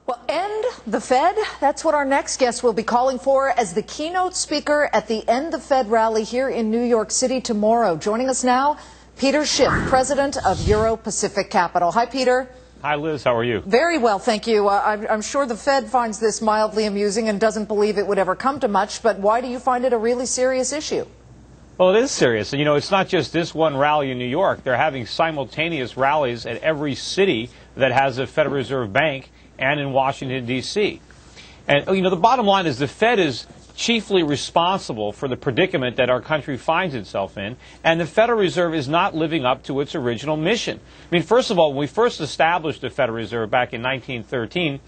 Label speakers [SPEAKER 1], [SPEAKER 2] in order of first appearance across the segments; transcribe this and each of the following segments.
[SPEAKER 1] Well, end the Fed? That's what our next guest will be calling for as the keynote speaker at the End the Fed rally here in New York City tomorrow. Joining us now, Peter Schiff, president of Euro-Pacific Capital. Hi, Peter.
[SPEAKER 2] Hi, Liz. How are you?
[SPEAKER 1] Very well, thank you. I'm sure the Fed finds this mildly amusing and doesn't believe it would ever come to much, but why do you find it a really serious issue?
[SPEAKER 2] Well, it is serious. And, you know, it's not just this one rally in New York. They're having simultaneous rallies at every city that has a Federal Reserve Bank and in Washington, D.C. And, you know, the bottom line is the Fed is chiefly responsible for the predicament that our country finds itself in, and the Federal Reserve is not living up to its original mission. I mean, first of all, when we first established the Federal Reserve back in 1913, you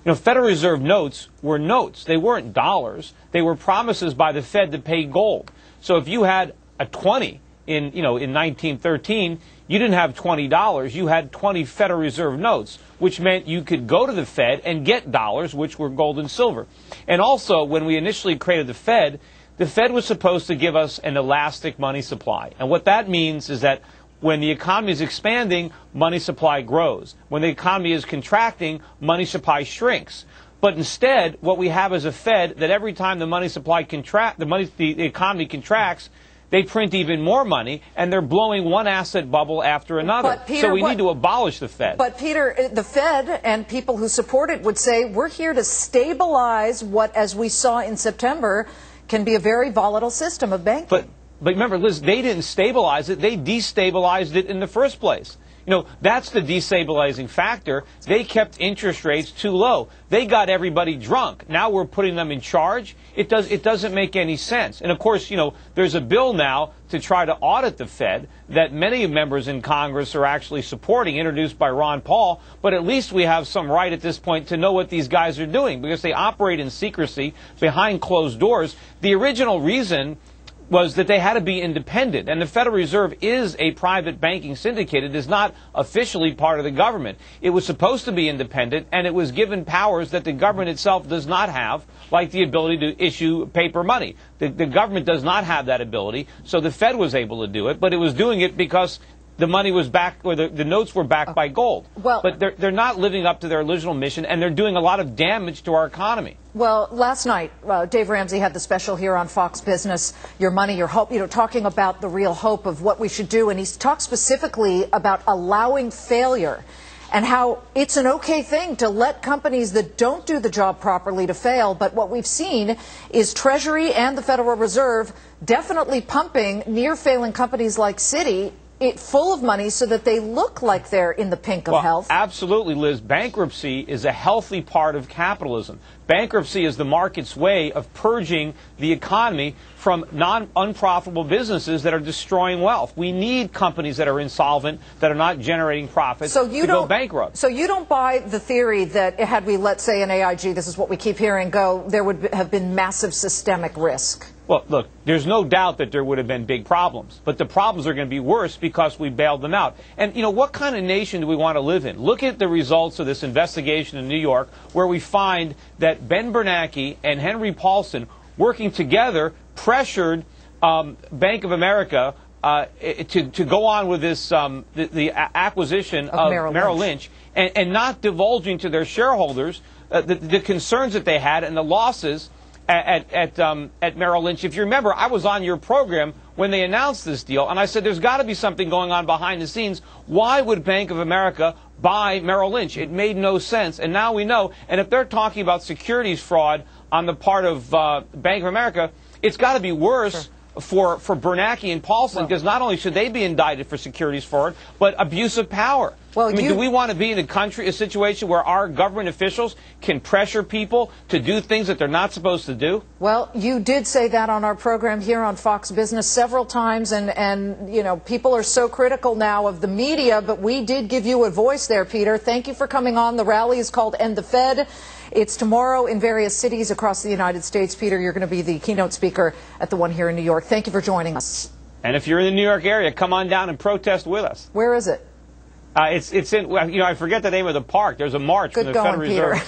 [SPEAKER 2] know, Federal Reserve notes were notes. They weren't dollars. They were promises by the Fed to pay gold. So if you had a 20 in 1913, you didn't have $20. You had 20 Federal Reserve notes, which meant you could go to the Fed and get dollars, which were gold and silver. And also, when we initially created the Fed was supposed to give us an elastic money supply. And what that means is that when the economy is expanding, money supply grows. When the economy is contracting, money supply shrinks. But instead, what we have is a Fed that every time the money supply the economy contracts, they print even more money, and they're blowing one asset bubble after another.
[SPEAKER 1] But Peter,
[SPEAKER 2] so we need to abolish the Fed.
[SPEAKER 1] But, Peter, the Fed and people who support it would say we're here to stabilize what, as we saw in September, can be a very volatile system of banking.
[SPEAKER 2] But remember, Liz, they didn't stabilize it. They destabilized it in the first place. You know, that's the destabilizing factor. They kept interest rates too low. They got everybody drunk. Now we're putting them in charge. It doesn't make any sense. And, of course, you know, there's a bill now to try to audit the Fed that many members in Congress are actually supporting, introduced by Ron Paul. But at least we have some right at this point to know what these guys are doing because they operate in secrecy behind closed doors. The original reason was that they had to be independent. And the Federal Reserve is a private banking syndicate. It is not officially part of the government. It was supposed to be independent, and it was given powers that the government itself does not have, like the ability to issue paper money. The government does not have that ability, so the Fed was able to do it, but it was doing it because the money was backed, or the notes were backed by gold.
[SPEAKER 1] Well,
[SPEAKER 2] but they're not living up to their original mission, and they're doing a lot of damage to our economy.
[SPEAKER 1] Well, last night, Dave Ramsey had the special here on Fox Business, Your Money, Your Hope, you know, talking about the real hope of what we should do. And he's talked specifically about allowing failure and how it's an okay thing to let companies that don't do the job properly to fail. But what we've seen is Treasury and the Federal Reserve definitely pumping near-failing companies like Citi full of money so that they look like they're in the pink of health.
[SPEAKER 2] Absolutely, Liz. Bankruptcy is a healthy part of capitalism. Bankruptcy is the market's way of purging the economy from unprofitable businesses that are destroying wealth. We need companies that are insolvent, that are not generating profits, to go bankrupt.
[SPEAKER 1] So you don't buy the theory that had we, let's say, an AIG, this is what we keep hearing, there would have been massive systemic risk?
[SPEAKER 2] Well, look, there's no doubt that there would have been big problems, but the problems are going to be worse because we bailed them out. And, you know, what kind of nation do we want to live in? Look at the results of this investigation in New York, where we find that Ben Bernanke and Henry Paulson, working together, pressured Bank of America to go on with this the acquisition of Merrill Lynch and not divulging to their shareholders the concerns that they had and the losses at Merrill Lynch. If you remember, I was on your program when they announced this deal, and I said there's got to be something going on behind the scenes. Why would Bank of America buy Merrill Lynch? It made no sense, and now we know. And if they're talking about securities fraud on the part of Bank of America, it's got to be worse. Sure. For Bernanke and Paulson, because not only should they be indicted for securities fraud, but abuse of power.
[SPEAKER 1] Well,
[SPEAKER 2] I mean, do we want to be in a situation where our government officials can pressure people to do things that they're not supposed to do?
[SPEAKER 1] Well, you did say that on our program here on Fox Business several times, and you know, people are so critical now of the media, but we did give you a voice there, Peter. Thank you for coming on. The rally is called End the Fed. It's tomorrow in various cities across the United States. Peter, you're going to be the keynote speaker at the one here in New York. Thank you for joining us.
[SPEAKER 2] And if you're in the New York area, come on down and protest with us.
[SPEAKER 1] Where is it?
[SPEAKER 2] It's in, you know, I forget the name of the park. There's a march from the Federal Reserve.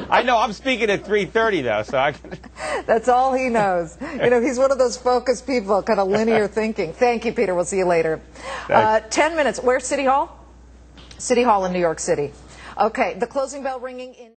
[SPEAKER 2] I know. I'm speaking at 3:30 though, so I can...
[SPEAKER 1] That's all he knows. You know, he's one of those focused people, kind of linear thinking. Thank you, Peter. We'll see you later. 10 minutes. Where's City Hall? City Hall in New York City. Okay, the closing bell ringing in.